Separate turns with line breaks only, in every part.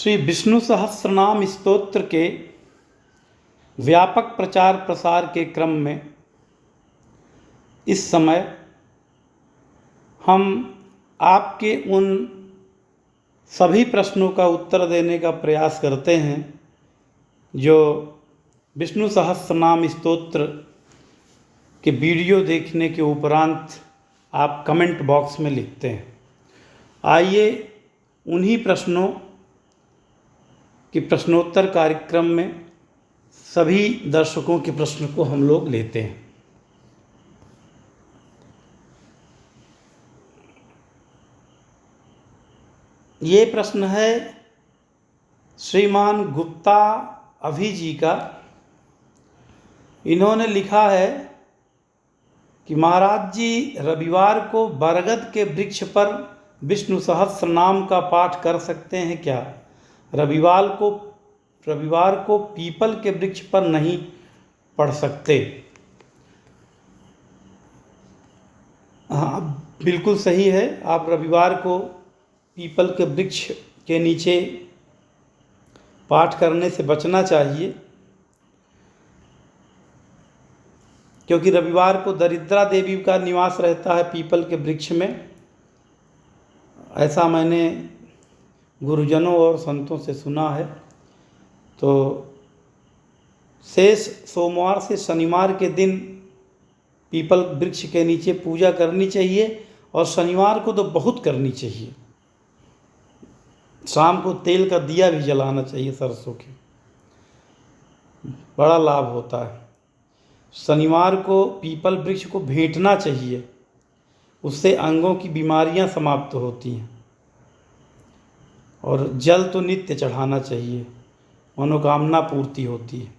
श्री विष्णु सहस्रनाम स्तोत्र के व्यापक प्रचार प्रसार के क्रम में इस समय हम आपके उन सभी प्रश्नों का उत्तर देने का प्रयास करते हैं जो विष्णु सहस्रनाम स्तोत्र के वीडियो देखने के उपरांत आप कमेंट बॉक्स में लिखते हैं। आइए उन्हीं प्रश्नों कि प्रश्नोत्तर कार्यक्रम में सभी दर्शकों के प्रश्न को हम लोग लेते हैं। ये प्रश्न है श्रीमान गुप्ता अभी जी का। इन्होंने लिखा है कि महाराज जी रविवार को बरगद के वृक्ष पर विष्णु सहस्र नाम का पाठ कर सकते हैं क्या? रविवार को पीपल के वृक्ष पर नहीं पढ़ सकते। हाँ, बिल्कुल सही है। आप रविवार को पीपल के वृक्ष के नीचे पाठ करने से बचना चाहिए, क्योंकि रविवार को दरिद्रा देवी का निवास रहता है पीपल के वृक्ष में। ऐसा मैंने गुरुजनों और संतों से सुना है। तो शेष सोमवार से शनिवार के दिन पीपल वृक्ष के नीचे पूजा करनी चाहिए, और शनिवार को तो बहुत करनी चाहिए। शाम को तेल का दिया भी जलाना चाहिए सरसों के, बड़ा लाभ होता है। शनिवार को पीपल वृक्ष को भेंटना चाहिए, उससे अंगों की बीमारियां समाप्त होती हैं। और जल तो नित्य चढ़ाना चाहिए, मनोकामना पूर्ति होती है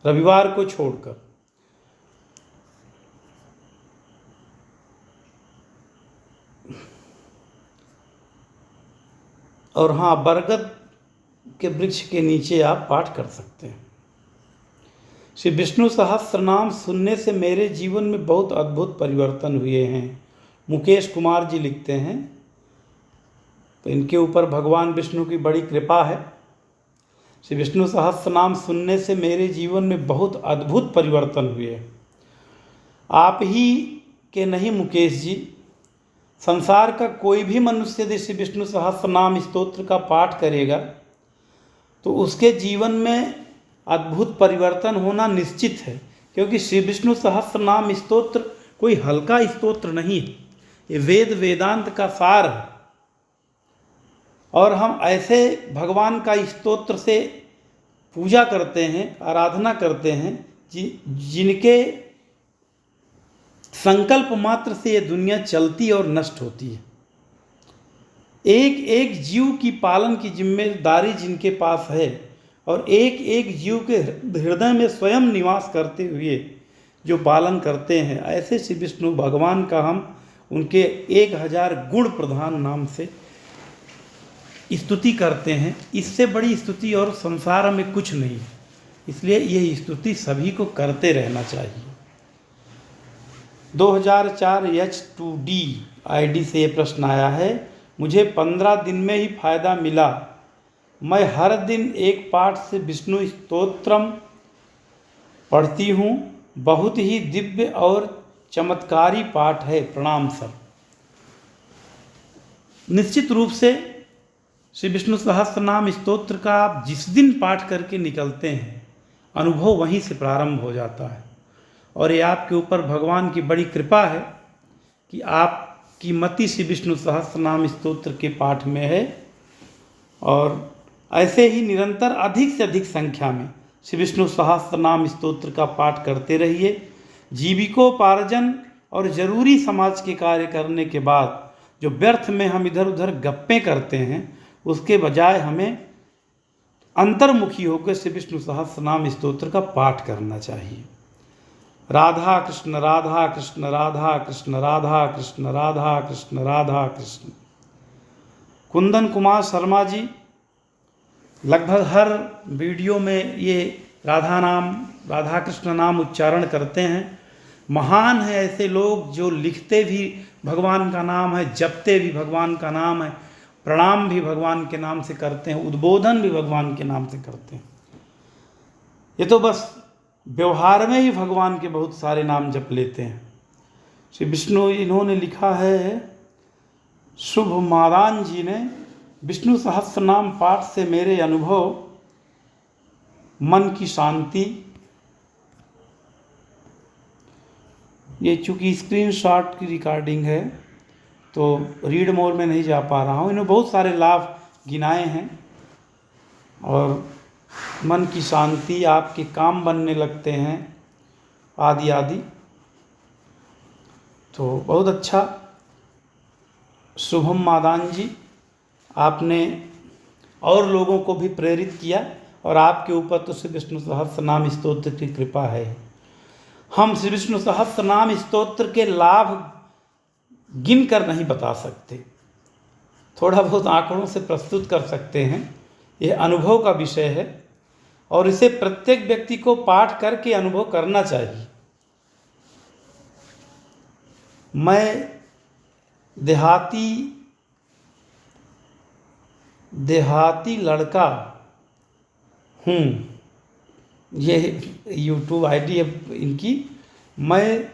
रविवार को छोड़कर। और हाँ, बरगद के वृक्ष के नीचे आप पाठ कर सकते हैं। श्री विष्णु सहस्त्र नाम सुनने से मेरे जीवन में बहुत अद्भुत परिवर्तन हुए हैं। मुकेश कुमार जी लिखते हैं। तो इनके ऊपर भगवान विष्णु की बड़ी कृपा है। श्री विष्णु सहस्त्र नाम सुनने से मेरे जीवन में बहुत अद्भुत परिवर्तन हुए। आप ही के नहीं मुकेश जी, संसार का कोई भी मनुष्य यदि श्री विष्णु सहस्त्र नाम स्तोत्र का पाठ करेगा तो उसके जीवन में अद्भुत परिवर्तन होना निश्चित है, क्योंकि श्री विष्णु सहस्त्र नाम स्तोत्र कोई हल्का स्तोत्र नहीं है। ये वेद वेदांत का सार है, और हम ऐसे भगवान का स्तोत्र से पूजा करते हैं, आराधना करते हैं जिनके संकल्प मात्र से ये दुनिया चलती और नष्ट होती है। एक एक जीव की पालन की जिम्मेदारी जिनके पास है, और एक एक जीव के हृदय में स्वयं निवास करते हुए जो पालन करते हैं, ऐसे श्री विष्णु भगवान का हम उनके 1000 गुण प्रधान नाम से स्तुति करते हैं। इससे बड़ी स्तुति और संसार में कुछ नहीं, इसलिए यह स्तुति सभी को करते रहना चाहिए। 2004 H2D ID से ये प्रश्न आया है। मुझे 15 दिन में ही फायदा मिला। मैं हर दिन एक पाठ से विष्णु स्तोत्रम पढ़ती हूँ। बहुत ही दिव्य और चमत्कारी पाठ है। प्रणाम सर। निश्चित रूप से श्री विष्णु सहस्त्र नाम स्तोत्र का आप जिस दिन पाठ करके निकलते हैं, अनुभव वहीं से प्रारंभ हो जाता है। और ये आपके ऊपर भगवान की बड़ी कृपा है कि आपकी मति श्री विष्णु सहस्त्र नाम स्तोत्र के पाठ में है। और ऐसे ही निरंतर अधिक से अधिक संख्या में श्री विष्णु सहस्त्र नाम स्तोत्र का पाठ करते रहिए। जीविकोपार्जन और जरूरी समाज के कार्य करने के बाद जो व्यर्थ में हम इधर उधर गप्पे करते हैं, उसके बजाय हमें अंतर्मुखी होकर श्री विष्णु सहस्त्र नाम स्तोत्र का पाठ करना चाहिए। राधा कृष्ण राधा कृष्ण राधा कृष्ण राधा कृष्ण राधा कृष्ण राधा कृष्ण। कुंदन कुमार शर्मा जी लगभग हर वीडियो में ये राधा कृष्ण नाम उच्चारण करते हैं। महान है ऐसे लोग जो लिखते भी भगवान का नाम है, जपते भी भगवान का नाम है, प्रणाम भी भगवान के नाम से करते हैं, उद्बोधन भी भगवान के नाम से करते हैं। ये तो बस व्यवहार में ही भगवान के बहुत सारे नाम जप लेते हैं। श्री विष्णु इन्होंने लिखा है, शुभ मादान जी ने, विष्णु सहस्त्र नाम पाठ से मेरे अनुभव, मन की शांति। ये चूँकि स्क्रीनशॉट की रिकॉर्डिंग है तो रीड मोड में नहीं जा पा रहा हूँ। इन्होंने बहुत सारे लाभ गिनाए हैं, और मन की शांति, आपके काम बनने लगते हैं, आदि आदि। तो बहुत अच्छा शुभम मादान जी, आपने और लोगों को भी प्रेरित किया, और आपके ऊपर तो श्री विष्णु सहस्त्र नाम स्तोत्र की कृपा है। हम श्री विष्णु सहस्त्र नाम स्तोत्र के लाभ गिन कर नहीं बता सकते, थोड़ा बहुत आंकड़ों से प्रस्तुत कर सकते हैं। यह अनुभव का विषय है, और इसे प्रत्येक व्यक्ति को पाठ करके अनुभव करना चाहिए। मैं देहाती लड़का हूँ, ये YouTube ID है इनकी। मैं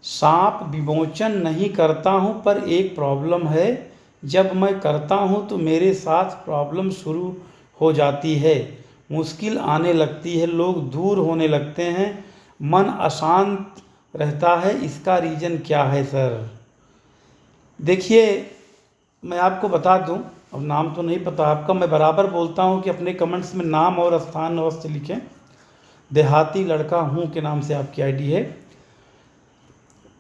सांप विमोचन नहीं करता हूँ, पर एक प्रॉब्लम है, जब मैं करता हूँ तो मेरे साथ प्रॉब्लम शुरू हो जाती है, मुश्किल आने लगती है, लोग दूर होने लगते हैं, मन अशांत रहता है, इसका रीज़न क्या है सर? देखिए, मैं आपको बता दूं, अब नाम तो नहीं पता आपका, मैं बराबर बोलता हूं कि अपने कमेंट्स में नाम और स्थान अवश्य लिखें। देहाती लड़का हूं के नाम से आपकी आईडी है।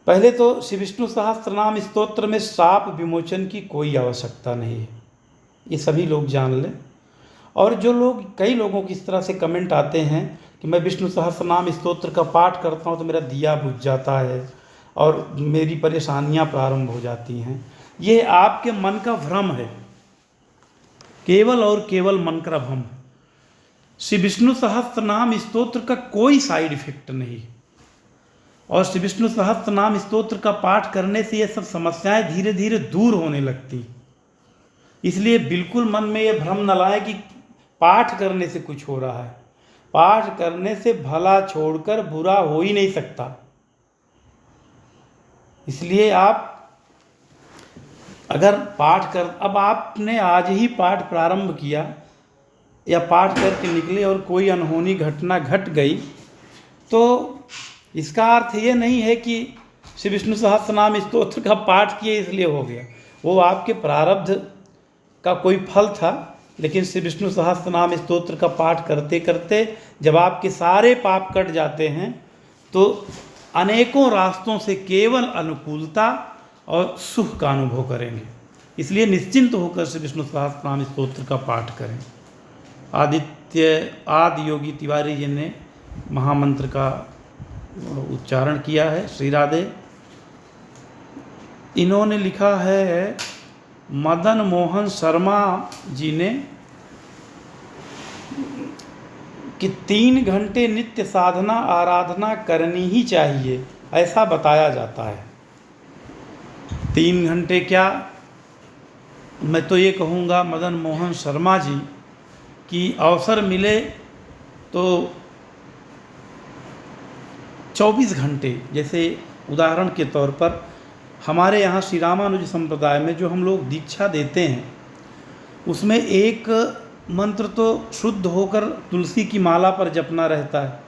पहले तो श्री विष्णु सहस्त्र नाम स्तोत्र में शाप विमोचन की कोई आवश्यकता नहीं है, ये सभी लोग जान लें। और जो लोग, कई लोगों की इस तरह से कमेंट आते हैं कि मैं विष्णु सहस्त्र नाम स्तोत्र का पाठ करता हूँ तो मेरा दिया बुझ जाता है और मेरी परेशानियाँ प्रारंभ हो जाती हैं, ये आपके मन का भ्रम है, केवल और केवल मन का भ्रम। श्री विष्णु सहस्त्र नाम स्तोत्र का कोई साइड इफेक्ट नहीं, और श्री विष्णु सहस्त्र नाम स्तोत्र का पाठ करने से ये सब समस्याएं धीरे धीरे दूर होने लगती। इसलिए बिल्कुल मन में ये भ्रम न लाए कि पाठ करने से कुछ हो रहा है। पाठ करने से भला छोड़कर बुरा हो ही नहीं सकता। इसलिए आप अगर पाठ कर, अब आपने आज ही पाठ प्रारंभ किया या पाठ करके निकले और कोई अनहोनी घटना घट गई, तो इसका अर्थ ये नहीं है कि श्री विष्णु सहस्त्र नाम स्तोत्र का पाठ किए इसलिए हो गया, वो आपके प्रारब्ध का कोई फल था। लेकिन श्री विष्णु सहस्त्र नाम स्तोत्र का पाठ करते करते जब आपके सारे पाप कट जाते हैं तो अनेकों रास्तों से केवल अनुकूलता और सुख का अनुभव करेंगे। इसलिए निश्चिंत होकर श्री विष्णु सहस्त्र नाम स्तोत्र का पाठ करें। आदि योगी तिवारी जी ने महामंत्र का उच्चारण किया है। श्री राधे। इन्होंने लिखा है मदन मोहन शर्मा जी ने कि 3 घंटे नित्य साधना आराधना करनी ही चाहिए, ऐसा बताया जाता है। 3 घंटे क्या, मैं तो ये कहूँगा मदन मोहन शर्मा जी कि अवसर मिले तो 24 घंटे, जैसे उदाहरण के तौर पर हमारे यहाँ श्री रामानुज संप्रदाय में जो हम लोग दीक्षा देते हैं उसमें एक मंत्र तो शुद्ध होकर तुलसी की माला पर जपना रहता है,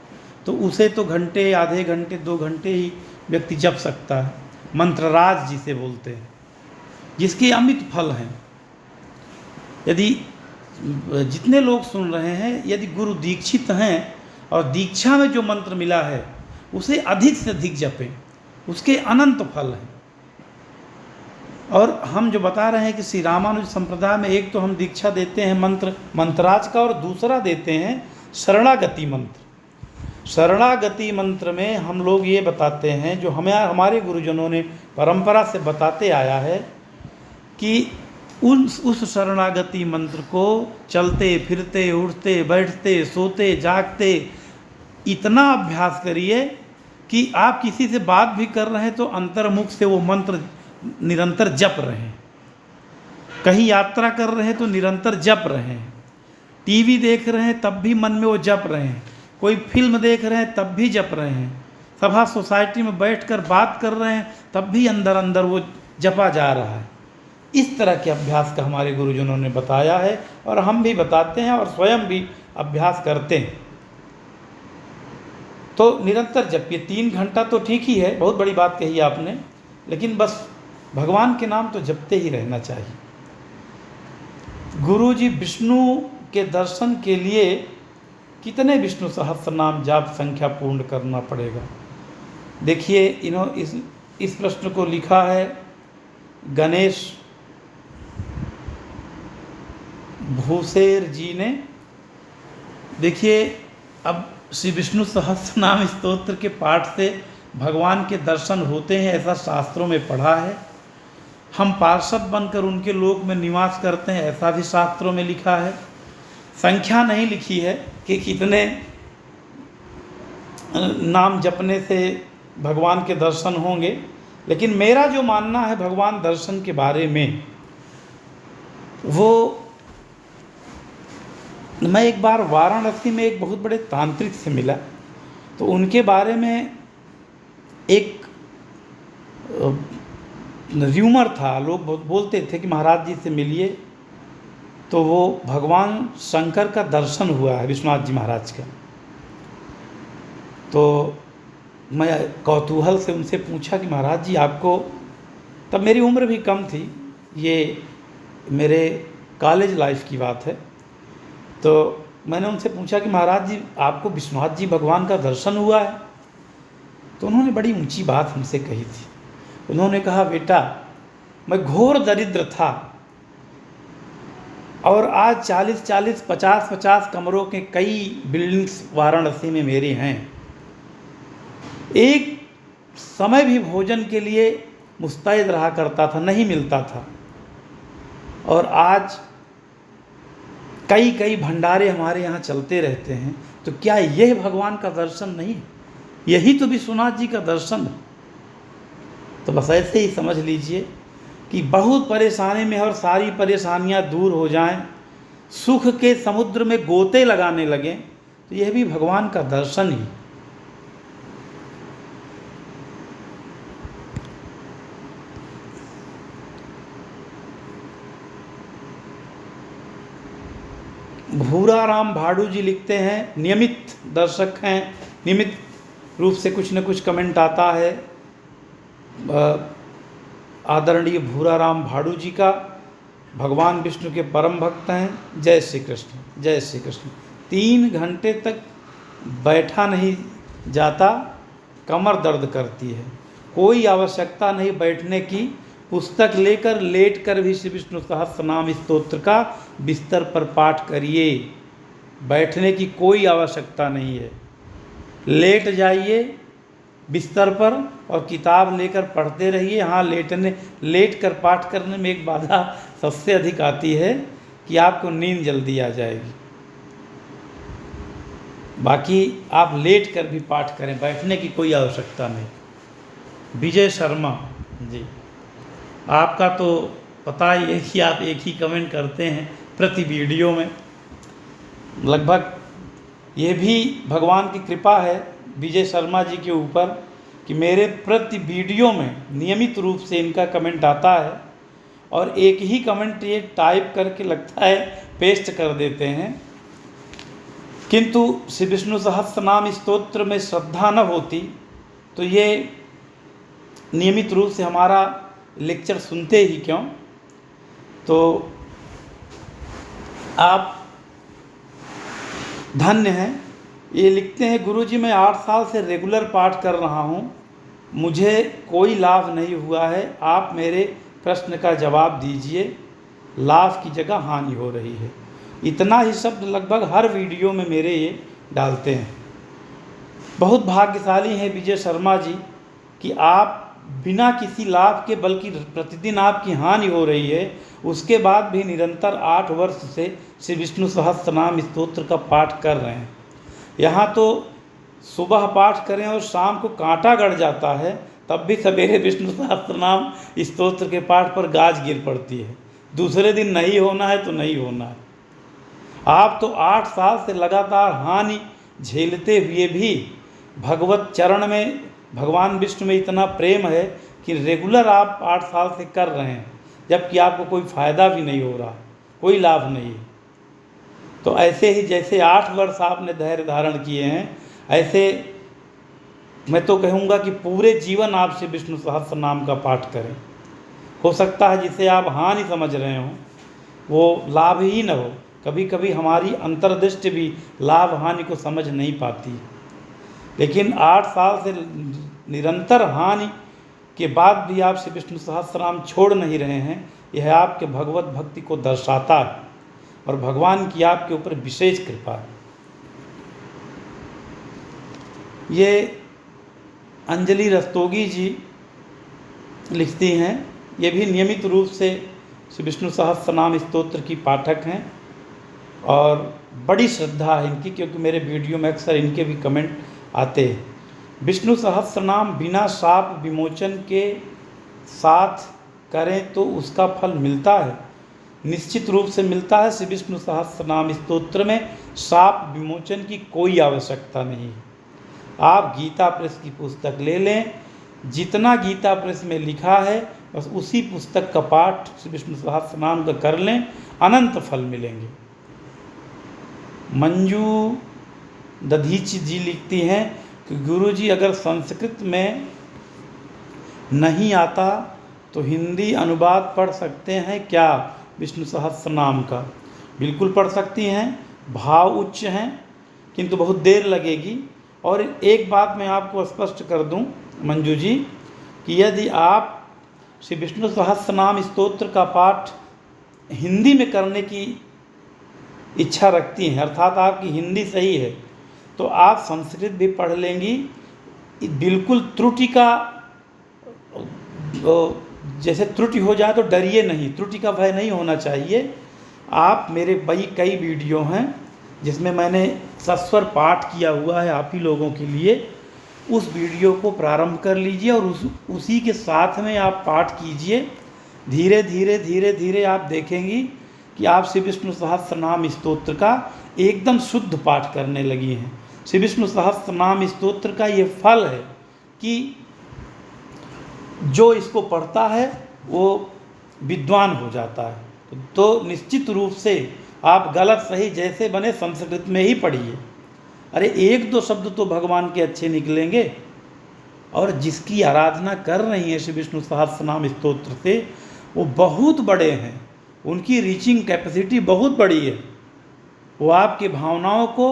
तो उसे तो घंटे, आधे घंटे, 2 घंटे ही व्यक्ति जप सकता है। मंत्रराज जिसे बोलते हैं, जिसके अमित फल हैं। यदि जितने लोग सुन रहे हैं, यदि गुरु दीक्षित हैं और दीक्षा में जो मंत्र मिला है उसे अधिक से अधिक जपें, उसके अनंत फल हैं। और हम जो बता रहे हैं कि श्री रामानुज संप्रदाय में एक तो हम दीक्षा देते हैं मंत्राज का, और दूसरा देते हैं शरणागति मंत्र। शरणागति मंत्र में हम लोग ये बताते हैं, जो हमारे गुरुजनों ने परंपरा से बताते आया है कि उस शरणागति मंत्र को चलते फिरते, उठते बैठते, सोते जागते इतना अभ्यास करिए कि आप किसी से बात भी कर रहे हैं तो अंतर्मुख से वो मंत्र निरंतर जप रहे हैं। कहीं यात्रा कर रहे हैं तो निरंतर जप रहे हैं, टीवी देख रहे हैं तब भी मन में वो जप रहे हैं, कोई फिल्म देख रहे हैं तब भी जप रहे हैं, सभा सोसाइटी में बैठकर बात कर रहे हैं तब भी अंदर अंदर वो जपा जा रहा है। इस तरह के अभ्यास का हमारे गुरुजनों ने बताया है और हम भी बताते हैं और स्वयं भी अभ्यास करते हैं। तो निरंतर जपिए, 3 घंटा तो ठीक ही है, बहुत बड़ी बात कही आपने, लेकिन बस भगवान के नाम तो जपते ही रहना चाहिए। गुरु जी विष्णु के दर्शन के लिए कितने विष्णु सहस्त्र नाम जाप संख्या पूर्ण करना पड़ेगा? देखिए, इस प्रश्न को लिखा है गणेश भूसेर जी ने। देखिए, अब श्री विष्णु सहस्त्र नाम स्तोत्र के पाठ से भगवान के दर्शन होते हैं, ऐसा शास्त्रों में पढ़ा है। हम पार्षद बनकर उनके लोक में निवास करते हैं, ऐसा भी शास्त्रों में लिखा है। संख्या नहीं लिखी है कि कितने नाम जपने से भगवान के दर्शन होंगे, लेकिन मेरा जो मानना है भगवान दर्शन के बारे में, वो मैं एक बार वाराणसी में एक बहुत बड़े तांत्रिक से मिला, तो उनके बारे में एक र्यूमर था, लोग बहुत बोलते थे कि महाराज जी से मिलिए तो वो भगवान शंकर का दर्शन हुआ है, विश्वनाथ जी महाराज का। तो मैं कौतूहल से उनसे पूछा कि महाराज जी आपको, तब मेरी उम्र भी कम थी, ये मेरे कॉलेज लाइफ की बात है, तो मैंने उनसे पूछा कि महाराज जी आपको विश्वनाथ जी भगवान का दर्शन हुआ है? तो उन्होंने बड़ी ऊंची बात हमसे कही थी। उन्होंने कहा, बेटा मैं घोर दरिद्र था और आज 40-40, 50-50 कमरों के कई बिल्डिंग्स वाराणसी में मेरी हैं। एक समय भी भोजन के लिए मुस्तैद रहा करता था, नहीं मिलता था, और आज कई कई भंडारे हमारे यहाँ चलते रहते हैं। तो क्या यह भगवान का दर्शन नहीं है? यही तो विश्वनाथ जी का दर्शन है। तो बस ऐसे ही समझ लीजिए कि बहुत परेशानी में और सारी परेशानियां दूर हो जाएं, सुख के समुद्र में गोते लगाने लगें, तो यह भी भगवान का दर्शन ही। भूरा राम भाडू जी लिखते हैं, नियमित दर्शक हैं, नियमित रूप से कुछ न कुछ कमेंट आता है आदरणीय भूरा राम भाडू जी का। भगवान विष्णु के परम भक्त हैं। जय श्री कृष्ण, जय श्री कृष्ण। 3 घंटे तक बैठा नहीं जाता, कमर दर्द करती है, कोई आवश्यकता नहीं बैठने की, पुस्तक लेकर लेट कर भी श्री विष्णु सहस्त्र नाम स्तोत्र का बिस्तर पर पाठ करिए, बैठने की कोई आवश्यकता नहीं है। लेट जाइए बिस्तर पर और किताब लेकर पढ़ते रहिए। हाँ, लेट कर पाठ करने में एक बाधा सबसे अधिक आती है कि आपको नींद जल्दी आ जाएगी। बाकी आप लेट कर भी पाठ करें, बैठने की कोई आवश्यकता नहीं। विजय शर्मा जी, आपका तो पता ही है कि आप एक ही कमेंट करते हैं प्रति वीडियो में। लगभग ये भी भगवान की कृपा है विजय शर्मा जी के ऊपर कि मेरे प्रति वीडियो में नियमित रूप से इनका कमेंट आता है, और एक ही कमेंट ये टाइप करके लगता है पेस्ट कर देते हैं। किंतु श्री विष्णु सहस्त्र नाम स्तोत्र में श्रद्धा न होती तो ये नियमित रूप से हमारा लेक्चर सुनते ही क्यों। तो आप धन्य हैं। ये लिखते हैं, गुरुजी मैं 8 साल से रेगुलर पाठ कर रहा हूँ, मुझे कोई लाभ नहीं हुआ है, आप मेरे प्रश्न का जवाब दीजिए, लाभ की जगह हानि हो रही है। इतना ही शब्द लगभग हर वीडियो में मेरे ये डालते हैं। बहुत भाग्यशाली हैं विजय शर्मा जी कि आप बिना किसी लाभ के, बल्कि प्रतिदिन आपकी हानि हो रही है, उसके बाद भी निरंतर 8 वर्ष से श्री विष्णु सहस्त्र नाम स्तोत्र का पाठ कर रहे हैं। यहाँ तो सुबह पाठ करें और शाम को कांटा गड़ जाता है, तब भी सवेरे विष्णु सहस्त्र नाम स्तोत्र के पाठ पर गाज गिर पड़ती है। दूसरे दिन नहीं होना है तो नहीं होना है। आप तो 8 साल से लगातार हानि झेलते हुए भी भगवत चरण में, भगवान विष्णु में इतना प्रेम है कि रेगुलर आप 8 साल से कर रहे हैं, जबकि आपको कोई फ़ायदा भी नहीं हो रहा, कोई लाभ नहीं। तो ऐसे ही जैसे 8 वर्ष आपने धैर्य धारण किए हैं, ऐसे मैं तो कहूँगा कि पूरे जीवन आप श्री विष्णु सहस्त्र नाम का पाठ करें। हो सकता है जिसे आप हानि समझ रहे हो वो लाभ ही न हो। कभी कभी हमारी अंतर्दृष्टि भी लाभ हानि को समझ नहीं पाती, लेकिन 8 साल से निरंतर हानि के बाद भी आप श्री विष्णु सहस्त्रनाम छोड़ नहीं रहे हैं, यह आपके भगवत भक्ति को दर्शाता है और भगवान की आपके ऊपर विशेष कृपा है। ये अंजलि रस्तोगी जी लिखती हैं, ये भी नियमित रूप से श्री विष्णु सहस्त्रनाम स्तोत्र की पाठक हैं और बड़ी श्रद्धा है इनकी, क्योंकि मेरे वीडियो में अक्सर इनके भी कमेंट आते हैं। विष्णु सहस्त्रनाम बिना शाप विमोचन के साथ करें तो उसका फल मिलता है, निश्चित रूप से मिलता है। श्री विष्णु सहस्त्रनाम स्तोत्र में शाप विमोचन की कोई आवश्यकता नहीं। आप गीता प्रेस की पुस्तक ले लें, जितना गीता प्रेस में लिखा है बस उसी पुस्तक का पाठ श्री विष्णु सहस्त्रनाम का कर लें, अनंत फल मिलेंगे। मंजू दधीची जी लिखती हैं कि गुरुजी अगर संस्कृत में नहीं आता तो हिंदी अनुवाद पढ़ सकते हैं क्या विष्णु सहस्त्रनाम का? बिल्कुल पढ़ सकती हैं, भाव उच्च हैं किंतु बहुत देर लगेगी। और एक बात मैं आपको स्पष्ट कर दूं मंजू जी, कि यदि आप श्री विष्णु सहस्त्रनाम स्तोत्र का पाठ हिंदी में करने की इच्छा रखती हैं, अर्थात आपकी हिंदी सही है, तो आप संस्कृत भी पढ़ लेंगी। बिल्कुल त्रुटि का जैसे त्रुटि हो जाए तो डरिए नहीं, त्रुटि का भय नहीं होना चाहिए। आप मेरे कई वीडियो हैं जिसमें मैंने सस्वर पाठ किया हुआ है आप ही लोगों के लिए, उस वीडियो को प्रारंभ कर लीजिए और उसी के साथ में आप पाठ कीजिए। धीरे धीरे धीरे धीरे आप देखेंगी कि आप श्री विष्णु सहस्त्रनाम स्तोत्र का एकदम शुद्ध पाठ करने लगी हैं। श्री विष्णु सहस्त्रनाम स्तोत्र का ये फल है कि जो इसको पढ़ता है वो विद्वान हो जाता है। तो निश्चित रूप से आप गलत सही जैसे बने संस्कृत में ही पढ़िए। अरे 1-2 शब्द तो भगवान के अच्छे निकलेंगे। और जिसकी आराधना कर रही है श्री विष्णु सहस्त्रनाम स्तोत्र से, वो बहुत बड़े हैं, उनकी रीचिंग कैपेसिटी बहुत बड़ी है। वो आपके भावनाओं को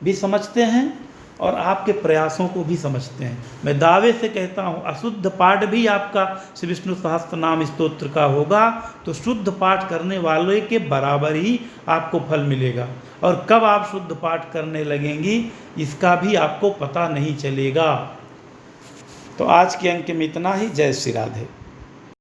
भी समझते हैं और आपके प्रयासों को भी समझते हैं। मैं दावे से कहता हूँ अशुद्ध पाठ भी आपका श्री विष्णु सहस्त्रनाम स्तोत्र का होगा तो शुद्ध पाठ करने वाले के बराबर ही आपको फल मिलेगा। और कब आप शुद्ध पाठ करने लगेंगी इसका भी आपको पता नहीं चलेगा। तो आज के अंक में इतना ही। जय श्री राधे।